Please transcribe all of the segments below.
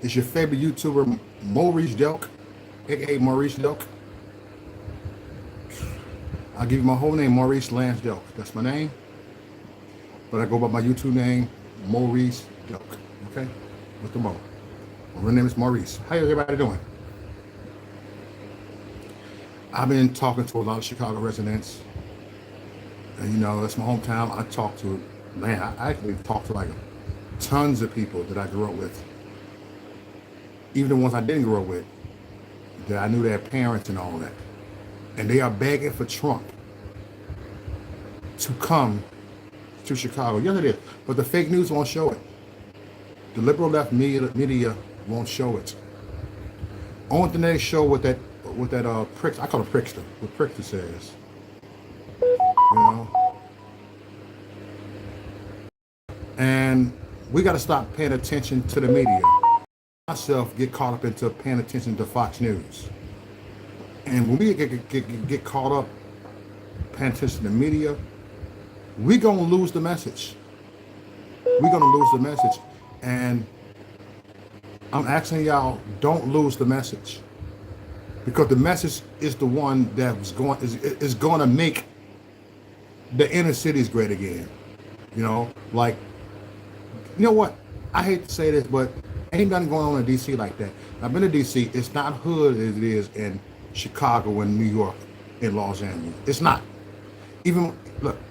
It's your favorite YouTuber, Maurice Delk, aka Maurice Delk. I'll give you my whole name, Maurice Lance Delk. That's my name, but I go by my YouTube name, Maurice Delk. Okay, with the Mo. My real name is Maurice. How everybody doing? I've been talking to a lot of Chicago residents, and that's my hometown. I talk to, man, I actually talk to like tons of people that I grew up with, even the ones I didn't grow up with, that I knew their parents and all that. And they are begging for Trump to come to Chicago. Yes, it is. But the fake news won't show it. The liberal left media won't show it. Only thing they show what that prick, I call it prickster, what prickster says. And we got to stop paying attention to the media. Myself get caught up into paying attention to Fox News. And when we get caught up paying attention to the media, we're going to lose the message. We're going to lose the message. And I'm asking y'all, don't lose the message. Because the message is the one that is going to make the inner cities great again. Like, you know what? I hate to say this, but ain't nothing going on in DC like that. I've been to DC. It's not hood as it is in Chicago and New York and Los Angeles. It's not. Even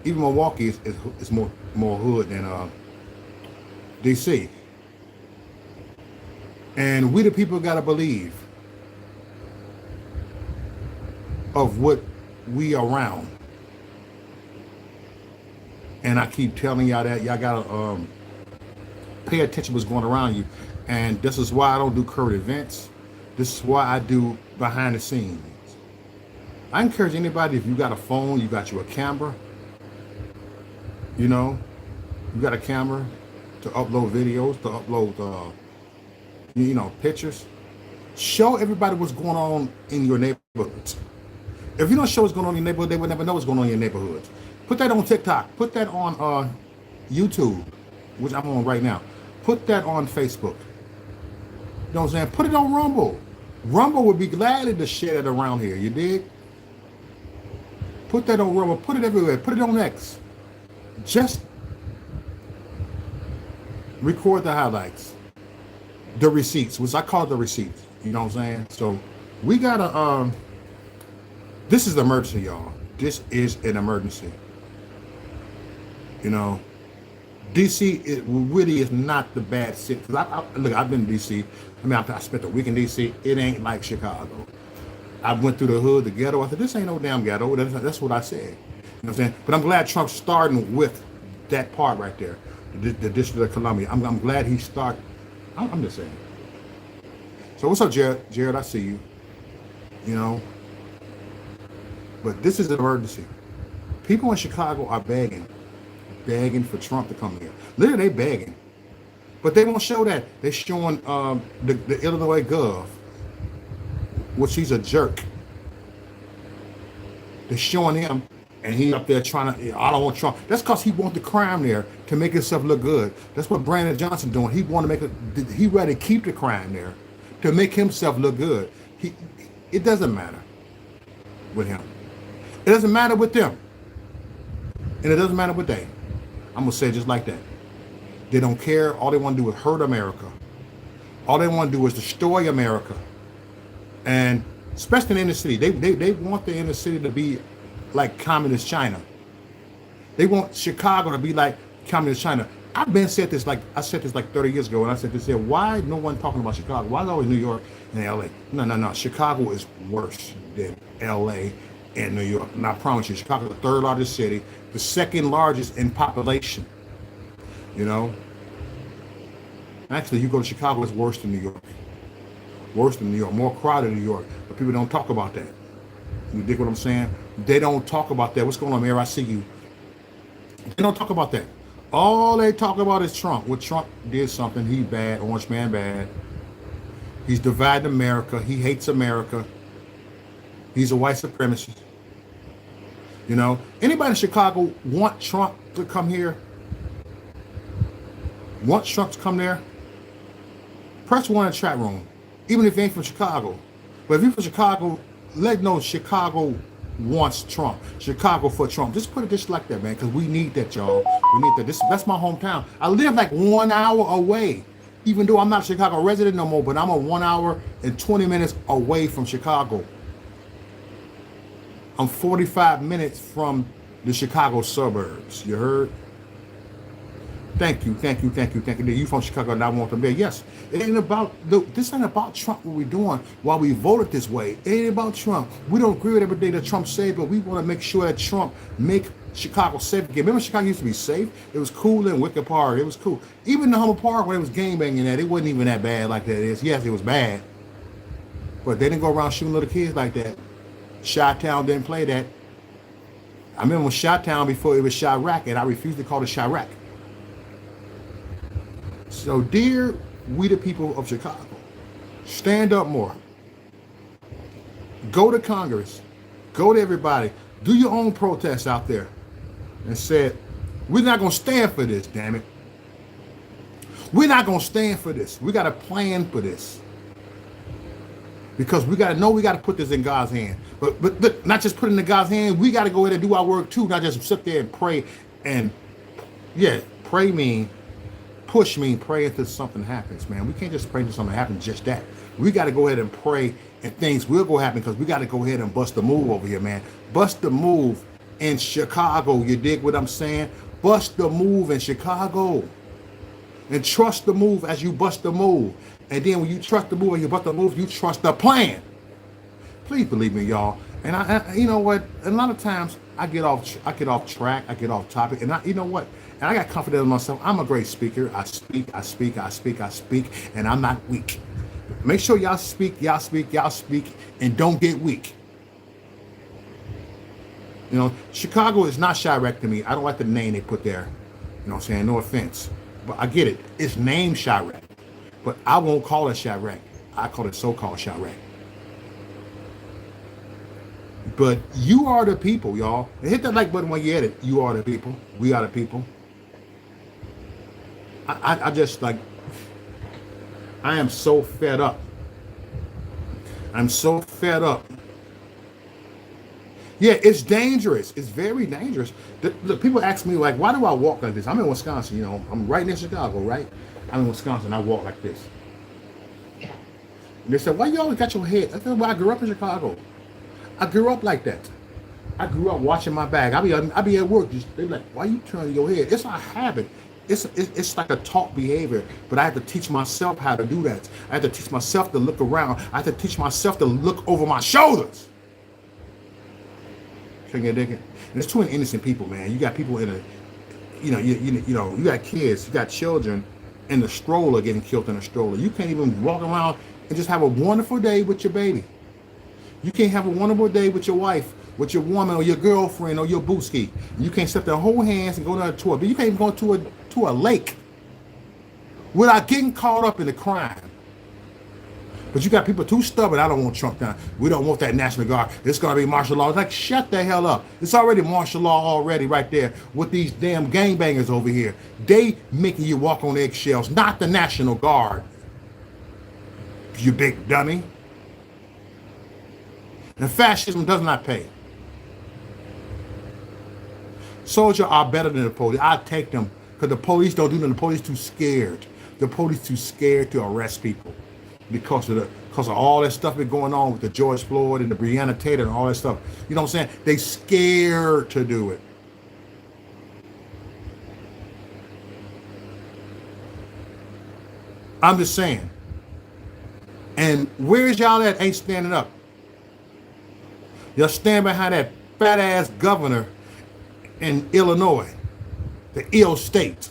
Milwaukee is more hood than DC. And we the people gotta believe of what we around. And I keep telling y'all that y'all gotta pay attention to what's going around you. And this is why I don't do current events. This is why I do behind the scenes. I encourage anybody, if you got a phone, you got you a camera, you got a camera to upload videos, to upload, pictures. Show everybody what's going on in your neighborhoods. If you don't show what's going on in your neighborhood, they would never know what's going on in your neighborhood. Put that on TikTok. Put that on YouTube, which I'm on right now. Put that on Facebook. You know what I'm saying? Put it on Rumble. Rumble would be glad to share it around here. You dig? Put that on Rumble. Put it everywhere. Put it on X. Just record the highlights. The receipts, which I call the receipts. You know what I'm saying? So we gotta, this is an emergency, y'all. This is an emergency. DC, it really is not the bad city. Cause look, I've been to DC. I spent a week in DC. It ain't like Chicago. I went through the hood, the ghetto. I said, this ain't no damn ghetto. That's what I said. You know what I'm saying? But I'm glad Trump's starting with that part right there, the District of Columbia. I'm glad he started. I'm just saying. So what's up, Jared? Jared, I see you. But this is an emergency. People in Chicago are begging for Trump to come here. Literally, they begging. But they won't show that. They're showing the Illinois Gov, which he's a jerk. They're showing him, and he up there trying to, I don't want Trump. That's because he wants the crime there to make himself look good. That's what Brandon Johnson doing. He want to make it, he rather keep the crime there to make himself look good. It doesn't matter with him. It doesn't matter with them. And it doesn't matter with they. I'm going to say it just like that. They don't care. All they want to do is hurt America. All they want to do is destroy America. And especially in the inner city. They want the inner city to be like communist China. They want Chicago to be like communist China. I said this like 30 years ago, and I said this here. Why no one talking about Chicago? Why is always New York and LA? No. Chicago is worse than LA and New York. And I promise you, Chicago is the third largest city, the second largest in population. Actually, you go to Chicago, it's worse than New York. Worse than New York, more crowded than New York. But people don't talk about that. You dig what I'm saying? They don't talk about that. What's going on, Mayor? I see you. They don't talk about that. All they talk about is Trump. Well, Trump did something. He's bad. Orange man bad. He's divided America. He hates America. He's a white supremacist. Anybody in Chicago want Trump to come here? Want Trump to come there? Press one in the chat room, even if you ain't from Chicago. But if you're from Chicago, let know Chicago wants Trump. Chicago for Trump. Just put it just like that, man, because we need that, y'all. We need that. That's my hometown. I live like 1 hour away, even though I'm not a Chicago resident no more, but I'm a 1 hour and 20 minutes away from Chicago. I'm 45 minutes from the Chicago suburbs. You heard? Thank you. You from Chicago and I want them there. Yes, it ain't about this ain't about Trump, what we're doing while we voted this way. It ain't about Trump. We don't agree with everything that Trump said, but we want to make sure that Trump make Chicago safe again. Remember Chicago used to be safe? It was cool in Wicker Park. It was cool. Even the Humboldt Park when it was gang banging at, it wasn't even that bad like that is. Yes, it was bad. But they didn't go around shooting little kids like that. Chi-Town didn't play that. I remember when Chi-Town before it was Chirac, and I refused to call it Chirac. So, dear we the people of Chicago, stand up more. Go to Congress. Go to everybody. Do your own protests out there. And say, we're not going to stand for this, damn it. We're not going to stand for this. We got a plan for this. Because we got to know we got to put this in God's hand. But not just put it in God's hand. We got to go ahead and do our work too. Not just sit there and pray. And yeah, pray mean, push mean pray until something happens, man. We can't just pray until something happens, just that. We got to go ahead and pray and things will go happen because we got to go ahead and bust the move over here, man. Bust the move in Chicago. You dig what I'm saying? Bust the move in Chicago. And trust the move as you bust the move. And then when you trust the move and you bust the move, you trust the plan. Please believe me, y'all. And I you know what? A lot of times I get off track, I get off topic, and you know what? And I got confidence in myself. I'm a great speaker. I speak, and I'm not weak. Make sure y'all speak, and don't get weak. You know, Chicago is not Chirac to me. I don't like the name they put there. You know what I'm saying? No offense. But I get it. It's named Chirac. But I won't call it Chirac. I call it so-called Chirac. But you are the people, y'all. And hit that like button when you edit. You are the people. We are the people. I just like, I am so fed up. I'm so fed up. Yeah, it's dangerous. It's very dangerous. The people ask me, like, why do I walk like this? I'm in Wisconsin, you know. I'm right near Chicago, right? I'm in Wisconsin. I walk like this. And they said, why you always got your head? I said, well, I grew up in Chicago. I grew up like that. I grew up watching my bag. I be at work. They're like, why you turning your head? It's a habit. It's like a taught behavior. But I have to teach myself how to do that. I have to teach myself to look around. I have to teach myself to look over my shoulders. And there's too many innocent people, man. You got people in you got kids, you got children in the stroller getting killed in a stroller. You can't even walk around and just have a wonderful day with your baby. You can't have a wonderful day with your wife, with your woman or your girlfriend or your booski. You can't sit there, hold hands and go to a tour. But you can't even go to a lake without getting caught up in the crime. But you got people too stubborn. I don't want Trump down. We don't want that National Guard. It's going to be martial law. It's like, shut the hell up. It's already martial law already right there with these damn gangbangers over here. They making you walk on eggshells, not the National Guard. You big dummy. And fascism does not pay. Soldiers are better than the police. I take them because the police don't do nothing. The police too scared. The police too scared to arrest people. Because of all that stuff that's going on with the George Floyd and the Breonna Taylor and all that stuff. You know what I'm saying? They scared to do it. I'm just saying. And where's y'all at ain't standing up? Y'all stand behind that fat ass governor in Illinois, the ill state.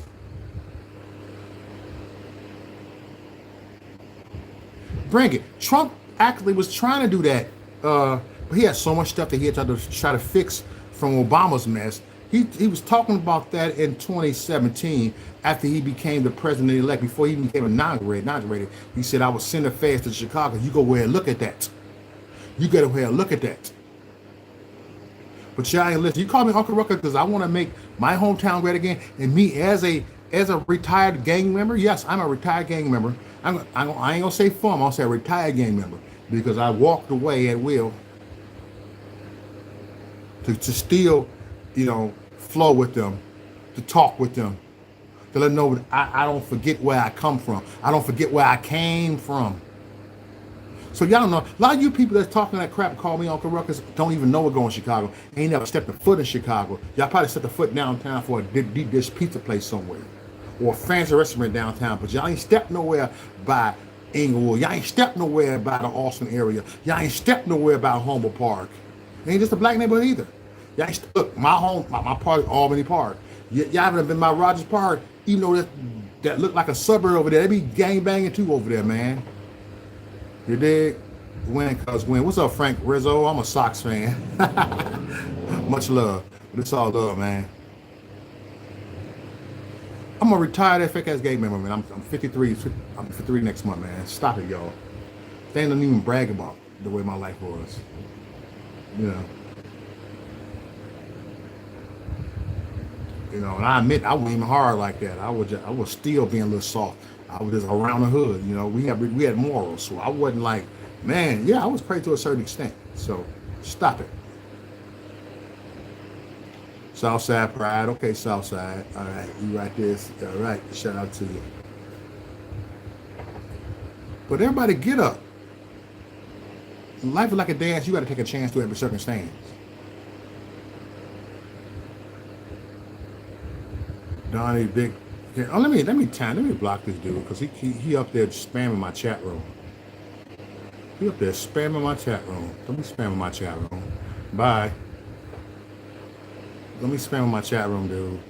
Bring it. Trump actually was trying to do that, but he had so much stuff that he had to try to fix from Obama's mess. He was talking about that in 2017 after he became the president-elect, before he became inaugurated. He said, I will send affairs to Chicago. You go ahead and look at that. You go ahead and look at that. But y'all ain't listen. You call me Uncle Rucker because I want to make my hometown great again, and me as a as a retired gang member, yes, I'm a retired gang member. I ain't gonna say former, I'm gonna say a retired gang member because I walked away at will to still, flow with them, to talk with them, to let them know that I don't forget where I come from. I don't forget where I came from. So y'all don't know. A lot of you people that's talking that crap, call me Uncle Ruckus, don't even know what going to Chicago. Ain't never stepped a foot in Chicago. Y'all probably stepped a foot downtown for a deep dish pizza place somewhere, or a fancy restaurant downtown. But y'all ain't stepped nowhere by Inglewood. Y'all ain't stepped nowhere by the Austin area. Y'all ain't stepped nowhere by Homer Park. It ain't just a black neighborhood either. Y'all ain't look, my park is Albany Park. Y'all haven't been by Rogers Park, even though that look like a suburb over there. They be gang banging too over there, man. You dig? Win cause win. What's up, Frank Rizzo? I'm a Sox fan. Much love. But it's all love, man. I'm a retired fake ass gang member, man. I'm 53. I'm 53 next month, man. Stop it, y'all. They don't even brag about the way my life was. And I admit I wasn't even hard like that. I was still being a little soft. I was just around the hood, we had morals. So I wasn't like, man, yeah, I was crazy to a certain extent. So stop it. Southside Pride, okay, Southside. All right, you right there. All right, shout out to you. But everybody get up. Life is like a dance. You got to take a chance to every circumstance. Donnie Big. Oh, let me block this dude because he up there spamming my chat room. He up there spamming my chat room. Don't be spamming my chat room. Bye. Let me spam my chat room, dude.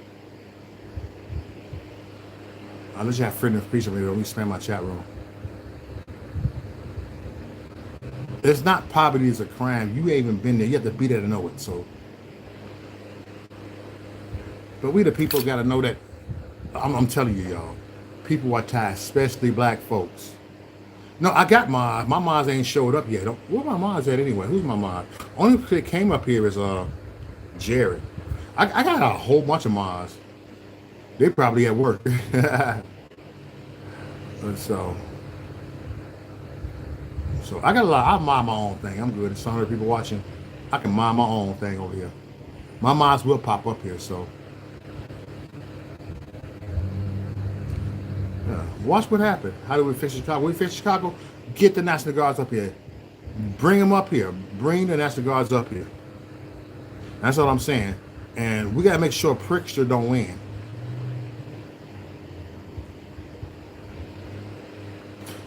Unless you have freedom of speech, let me spam my chat room. It's not poverty is a crime. You ain't even been there. You have to be there to know it. So, but we the people got to know that. I'm telling you, y'all. People are tired, especially black folks. No, I got mine. My moms ain't showed up yet. Where my moms at anyway? Who's my mom? Only that came up here is Jared. I got a whole bunch of moms. They probably at work. And so I got a lot. I mind my own thing. I'm good. There's some other people watching. I can mind my own thing over here. My moms will pop up here, so. Yeah. Watch what happened. How do we fix Chicago? We fix Chicago. Get the National Guards up here. Bring them up here. Bring the National Guards up here. That's what I'm saying. And we got to make sure Prickster don't win.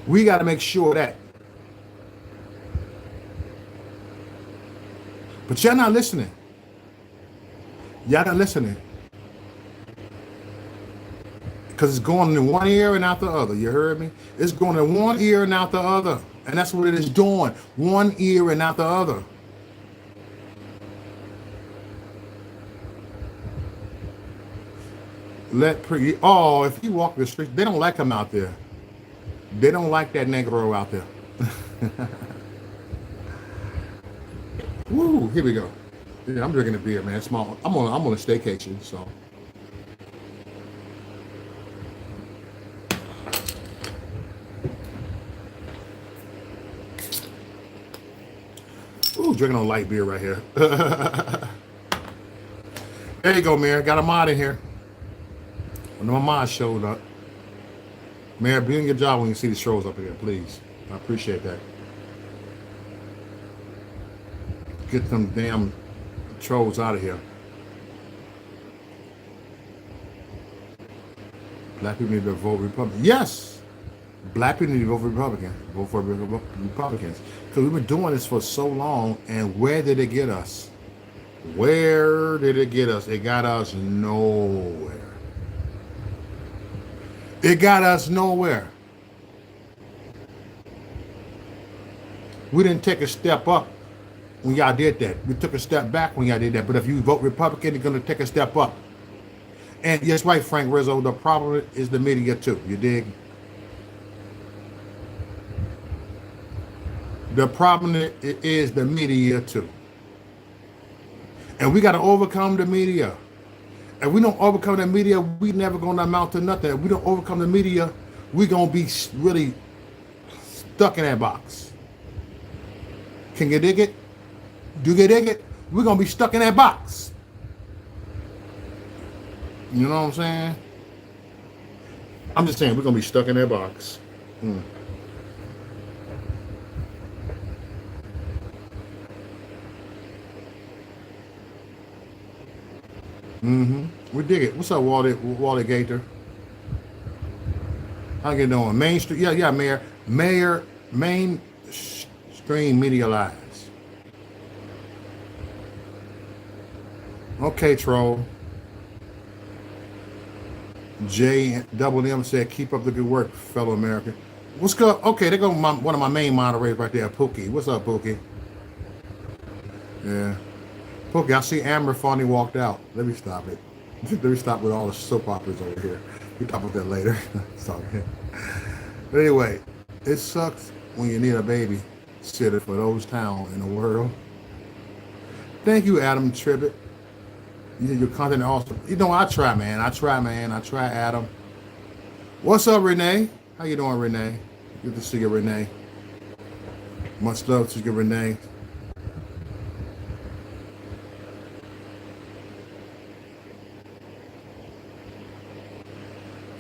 We got to make sure that. But y'all not listening. Y'all not listening. Because it's going in one ear and out the other. You heard me? It's going in one ear and out the other. And that's what it is doing. One ear and out the other. If you walk the street, they don't like him out there. They don't like that Negro out there. Woo, here we go. Yeah, I'm drinking a beer, man. Small. I'm on a staycation, so. Ooh, drinking on light beer right here. There you go, Mayor. Got a mod in here. When my mod showed up. Mayor, be on your job when you see the shows up here, please. I appreciate that. Get them damn trolls out of here. Black people need to vote Republican. Yes! Black people need to vote for Republican. Vote for Republicans. Because we've been doing this for so long, and where did it get us? Where did it get us? It got us nowhere. It got us nowhere. We didn't take a step up when y'all did that. We took a step back when y'all did that. But if you vote Republican, you're going to take a step up. And yes, right, Frank Rizzo, the problem is the media too. You dig? The problem is the media too. And we got to overcome the media. If we don't overcome the media, we never gonna amount to nothing. If we don't overcome the media, we gonna be really stuck in that box. Can you dig it? Do you dig it? We're gonna be stuck in that box. You know what I'm saying? I'm just saying we're gonna be stuck in that box. We dig it. What's up, Wally Gator? How you doing? Main Street, yeah, mainstream media lies. Okay, troll. J Double M said, "Keep up the good work, fellow American." What's good? Okay, there go one of my main moderators right there, Pookie. What's up, Pookie? Yeah, Pookie. I see Amber finally walked out. Let me stop it. Let me stop with all the soap operas over here. We'll talk about that later. Sorry. But anyway, it sucks when you need a baby sitter for those towns in the world. Thank you, Adam Tribbett. Your content awesome. You know, I try, man. I try, Adam. What's up, Renee? How you doing, Renee? Good to see you, Renee. Much love to you, Renee.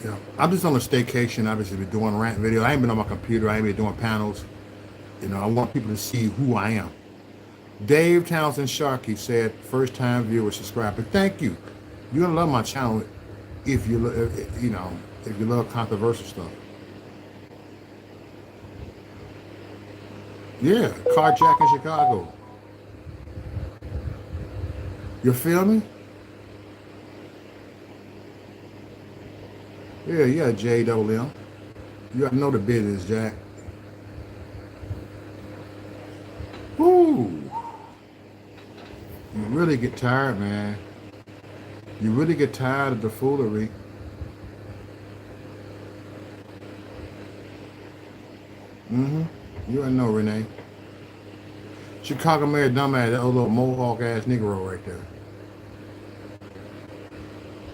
Yeah, I'm just on a staycation. Obviously, been doing rant video. I ain't been on my computer. I ain't been doing panels. You know, I want people to see who I am. Dave Townsend Sharkey said, "First time viewer, subscribe." But thank you. You're gonna love my channel if you if you love controversial stuff. Yeah, carjack in Chicago. You feel me? Yeah, J Double M. You gotta know the business, Jack. Woo! You really get tired, man. You really get tired of the foolery. You already know, Renee. Chicago Mayor dumbass, that old little mohawk ass Negro right there.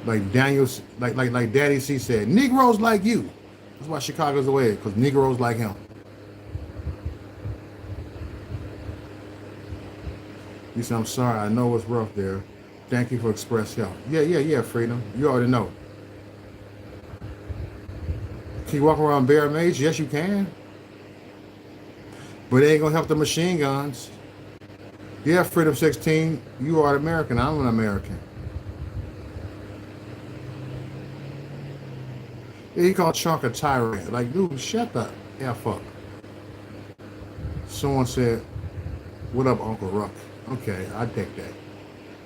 Like Daniels, like Daddy C said, Negroes like you. That's why Chicago's the way, because Negroes like him. He said, "I'm sorry, I know it's rough there. Thank you for express help." Yeah, Freedom. You already know. Can you walk around bare maze? Yes, you can. But it ain't gonna help the machine guns. Yeah, Freedom 16, you are an American. I'm an American. Yeah, he called Chunk a tyrant. Like, dude, shut the F up. Someone said, "What up, Uncle Ruck?" Okay, I take that.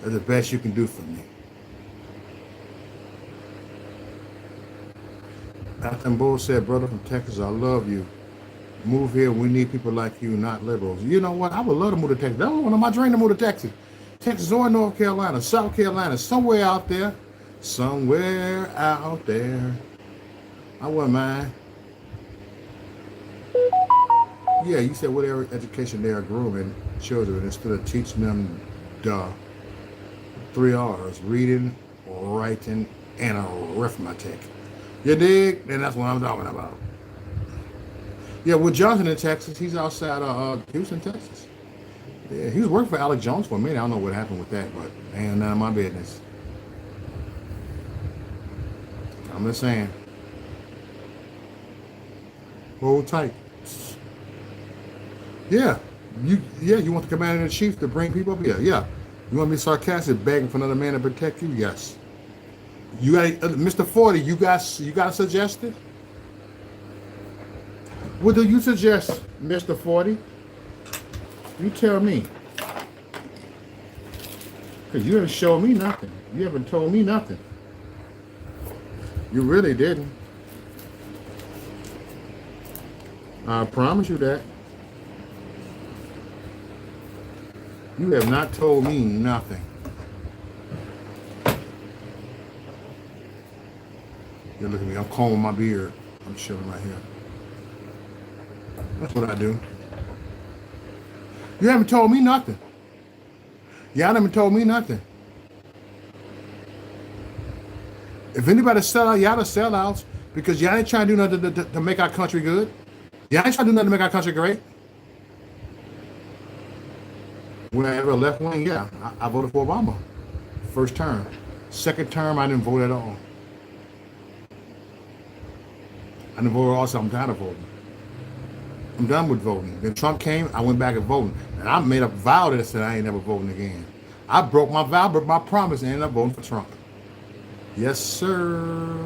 That's the best you can do for me. After Bull said, "Brother from Texas, I love you. Move here. We need people like you, not liberals." You know what? I would love to move to Texas. That was one of my dreams to move to Texas. Texas or North Carolina, South Carolina, somewhere out there. Somewhere out there. I wouldn't mind. Yeah, you said whatever education they are grooming children instead of teaching them the 3 R's, reading, writing, and arithmetic. You dig? Then that's what I'm talking about. Yeah, with Johnson in Texas, he's outside of Houston, Texas. Yeah, he was working for Alex Jones for a minute. I don't know what happened with that, but ain't none of my business. I'm just saying. Hold tight. Yeah, you want the commander in chief to bring people up? Yeah. You want to be sarcastic, begging for another man to protect you? Yes. You got Mr. 40. You got a suggestion? What do you suggest, Mr. 40? You tell me. Because you didn't show me nothing. You haven't told me nothing. You really didn't. I promise you that. You have not told me nothing. You look at me, I'm combing my beard. I'm chilling right here. That's what I do. You haven't told me nothing. Y'all haven't told me nothing. If anybody sell out, y'all the sellouts because y'all ain't trying to do nothing to make our country good. Y'all ain't trying to do nothing to make our country great. When I ever left wing, yeah, I voted for Obama. First term. Second term, I didn't vote at all. I didn't vote at all, so I'm tired of voting. I'm done with voting. Then Trump came, I went back and voted. And I made a vow that said I ain't never voting again. I broke my vow, broke my promise, and ended up voting for Trump. Yes, sir.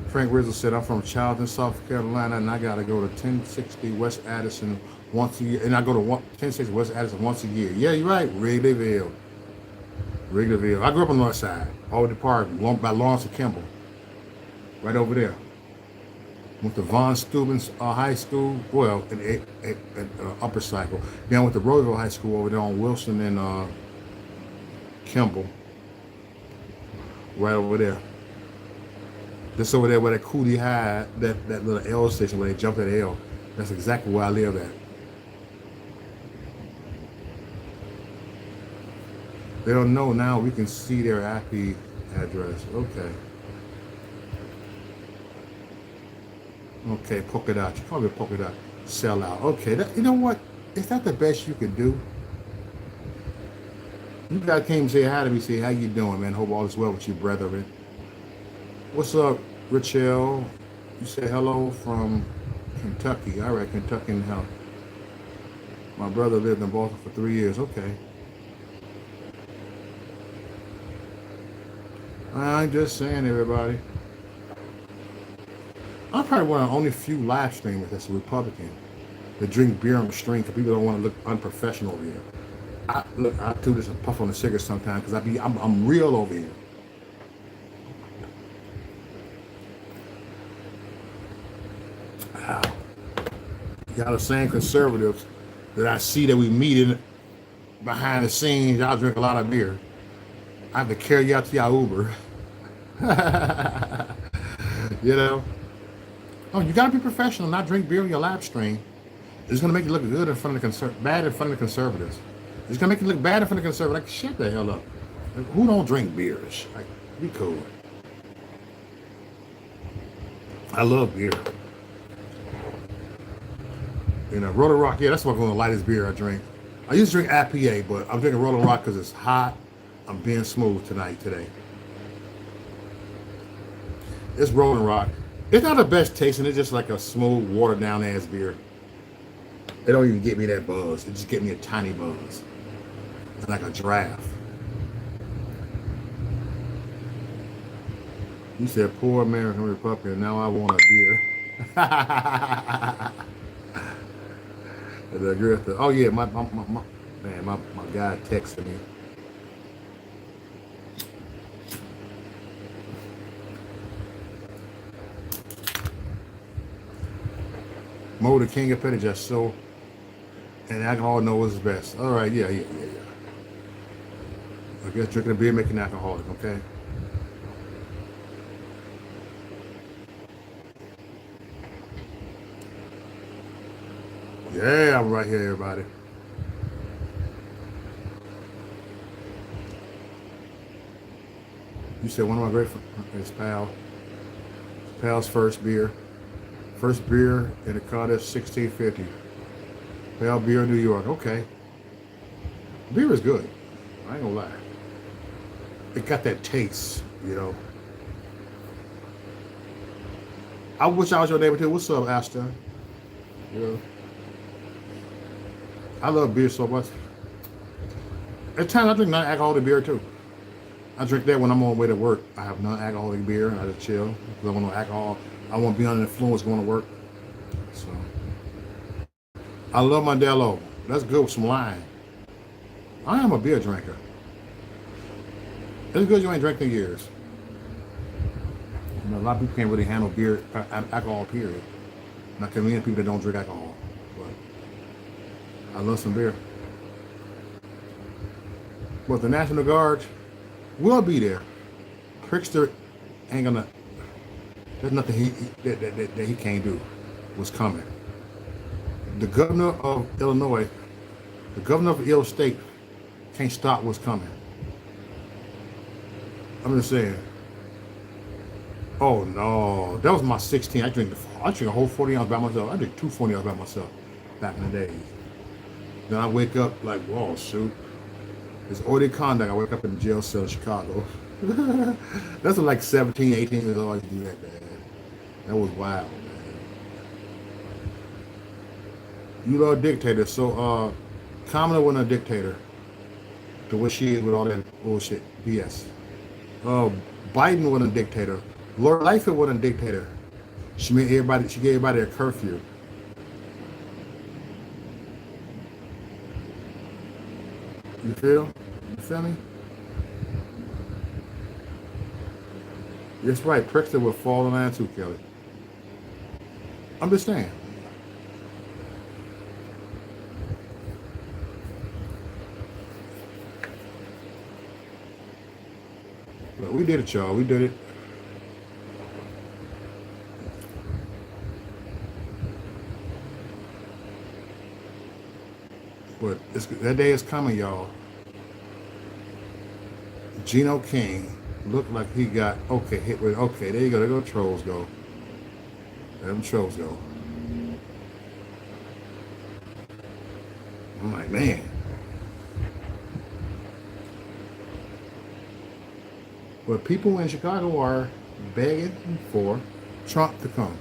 Frank Rizzo said, I'm from Charleston, South Carolina, and I got to go to 1060 West Addison once a year. And I go to 1060 West Addison once a year. Yeah, you're right. Wrigleyville. Wrigleyville. I grew up on the north side, over the park, by Lawrence and Kimball. Right over there. Went to Von Steuben's High School, well, at Upper Cycle. Then I went to Royalville High School over there on Wilson and Kimball. Right over there. Just over there where that Cooley High, that little L station where they jumped that L. That's exactly where I live at. They don't know now. We can see their IP address. Okay. Okay, polka dot. You call me a polka dot sellout. Okay, you know what? Is that the best you can do? You guys came and say hi to me. Say, how you doing, man? Hope all is well with you, brethren. What's up, Richelle? You say hello from Kentucky. All right, Kentucky in hell. My brother lived in Boston for 3 years. Okay. I'm just saying, everybody. I'm probably one of the only few live streamers that's a Republican that drink beer on the stream because people don't want to look unprofessional over here. I do this and puff on the cigarette sometimes because I'm real over here. Wow. Y'all the same conservatives that I see that we meet in behind the scenes. Y'all drink a lot of beer. I have to carry you out to y'all Uber. You know? Oh, you gotta be professional, not drink beer on your live stream. It's gonna make you look good in front of the bad in front of the conservatives. It's gonna make you look bad in front of the conservatives. Like, shut the hell up. Like, who don't drink beers? Like, be cool. I love beer. You know, Roller Rock, yeah, that's what's gonna the lightest beer I drink. I used to drink IPA, but I'm drinking Roller Rock because it's hot. I'm being smooth today. It's Rolling Rock. It's not the best tasting. It's just like a smooth, watered down ass beer. It don't even get me that buzz. It just get me a tiny buzz. It's like a draft. You said poor American Republican. Now I want a beer. Oh yeah, my guy texted me. Mo, the king of petty just so, and alcohol knows best. All right, yeah. I guess drinking a beer making alcoholic, okay? Yeah, I'm right here, everybody. You said one of my great friends is Pal's first beer. First beer in the car, that's $16.50. Pale Beer, New York. Okay. Beer is good. I ain't gonna lie. It got that taste, you know. I wish I was your neighbor too. What's up, Asta? You know. I love beer so much. At times I drink non-alcoholic beer too. I drink that when I'm on the way to work. I have non-alcoholic beer and I just chill. Because I want no alcohol. I won't be under influence going to work. So I love Modelo. That's good with some lime. I am a beer drinker. It's good you ain't drank in years. You know, a lot of people can't really handle beer, alcohol, period. Not convenient people that don't drink alcohol. But I love some beer. But the National Guard will be there. Prickster ain't gonna. There's nothing that he can't do. Was coming. The governor of Illinois, the governor of Ill State, can't stop what's coming. I'm just saying. Oh no, that was my 16. I drink a whole 40 ounce by myself. I drink two 40 ounce by myself back in the days. Then I wake up like, whoa, shoot. It's order conduct. I wake up in the jail cell in Chicago. That's like 17, 18 years old. I used to do that, man. That was wild, man. You love a dictator. So, Kamala wasn't a dictator to what she is with all that bullshit, BS. Uh, Biden wasn't a dictator. Lord Lightfoot wasn't a dictator. She gave everybody a curfew. You feel? You feel me? That's right. Pritzker will fall in line too, Kelly. I'm just saying. But we did it, y'all. We did it. But that day is coming, y'all. Geno King looked like he got hit with there you go. There go trolls go. There them trolls go. I'm like, man. But people in Chicago are begging for Trump to come.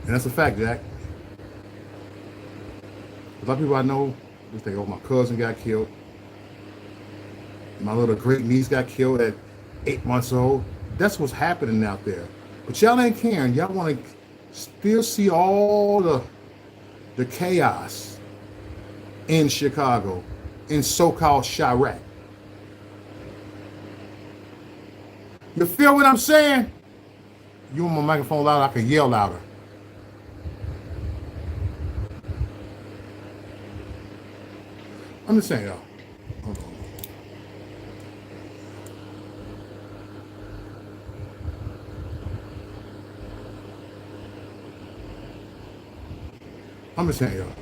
And that's a fact, Jack. A lot of people I know, they think, oh, my cousin got killed. My little great niece got killed at 8 months old. That's what's happening out there. But y'all ain't caring. Y'all want to still see all the chaos in Chicago, in so-called Chirac. You feel what I'm saying? You want my microphone louder, I can yell louder. I'm just saying, y'all. Hold on. I'm just saying, y'all.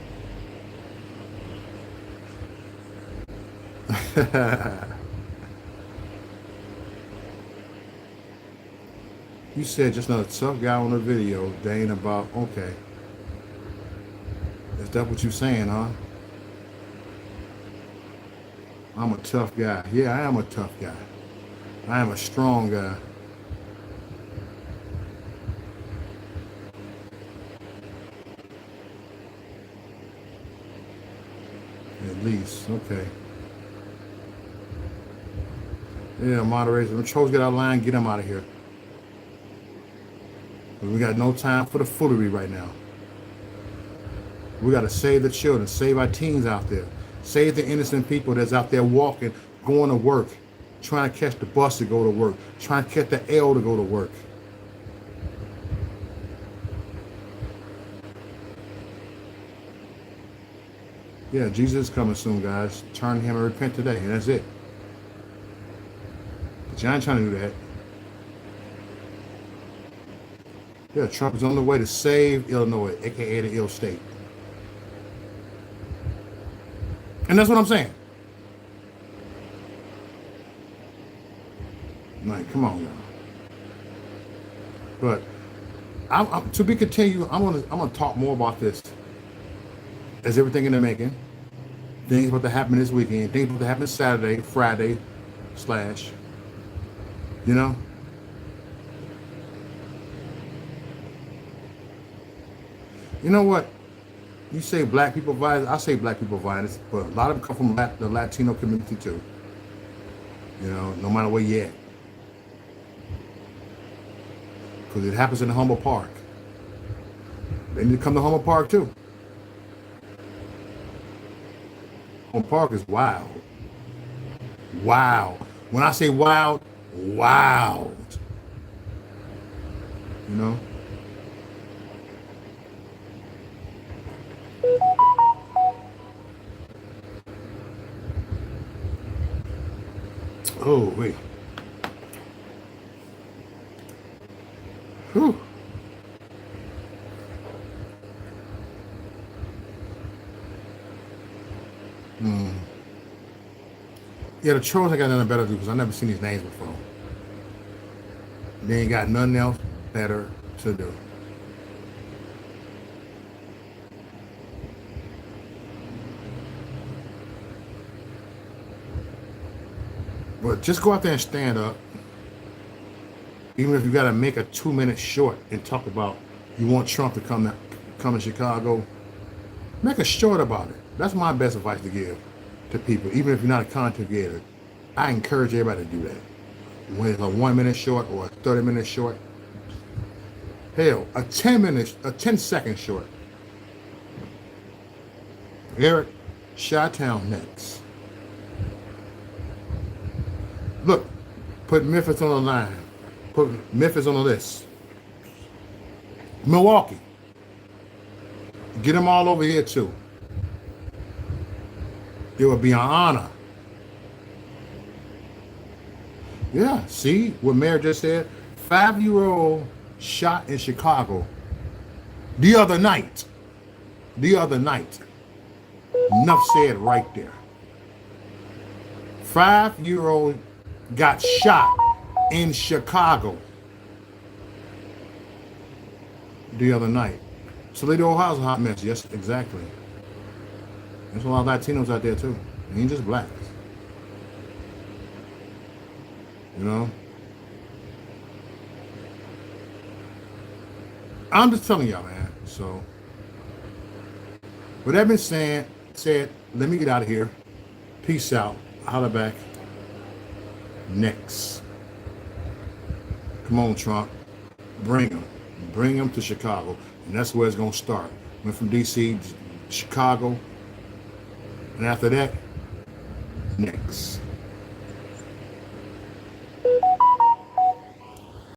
You said just another tough guy on the video. They ain't about, okay. Is that what you saying, huh? I'm a tough guy. Yeah, I am a tough guy. I am a strong guy. At least, okay. Yeah, moderators. When trolls get out of line, get them out of here. But we got no time for the foolery right now. We got to save the children, save our teens out there, save the innocent people that's out there walking, going to work, trying to catch the bus to go to work, trying to catch the L to go to work. Yeah, Jesus is coming soon, guys. Turn to him and repent today, and that's it. But you ain't trying to do that. Yeah, Trump is on the way to save Illinois, aka the ill state. And that's what I'm saying. Like, come on, y'all. But I'm to be continued. I'm gonna talk more about this as everything in the making. Things about to happen this weekend. Things about to happen Saturday, Friday, slash. You know. You know what? You say black people violence. I say black people violence, but a lot of them come from the Latino community too. You know, no matter where you're at. Because it happens in the Humboldt Park. They need to come to Humboldt Park too. Humboldt Park is wild. Wow. When I say wild, wild. You know? Oh, wait. Whew. Yeah, the trolls ain't got nothing better to do because I've never seen these names before. They ain't got nothing else better to do. But just go out there and stand up. Even if you got to make a 2-minute short and talk about you want Trump to come to Chicago, make a short about it. That's my best advice to give to people. Even if you're not a content creator, I encourage everybody to do that. When it's a 1-minute short or a 30-minute short, hell, a 10-second short. Eric, Chi-Town next. Look, put Memphis on the line. Put Memphis on the list. Milwaukee. Get them all over here too. It would be an honor. Yeah, see what Mayor just said? 5-year-old shot in Chicago the other night. Enough said right there. 5-year-old got shot in Chicago the other night. Toledo, Ohio's a hot mess. Yes, exactly. There's a lot of Latinos out there too. They ain't just blacks. You know? I'm just telling y'all, man. So, with that being said, let me get out of here. Peace out. Holla back. Next. Come on, Trump. Bring him. Bring him to Chicago. And that's where it's going to start. Went from D.C. to Chicago. And after that, next.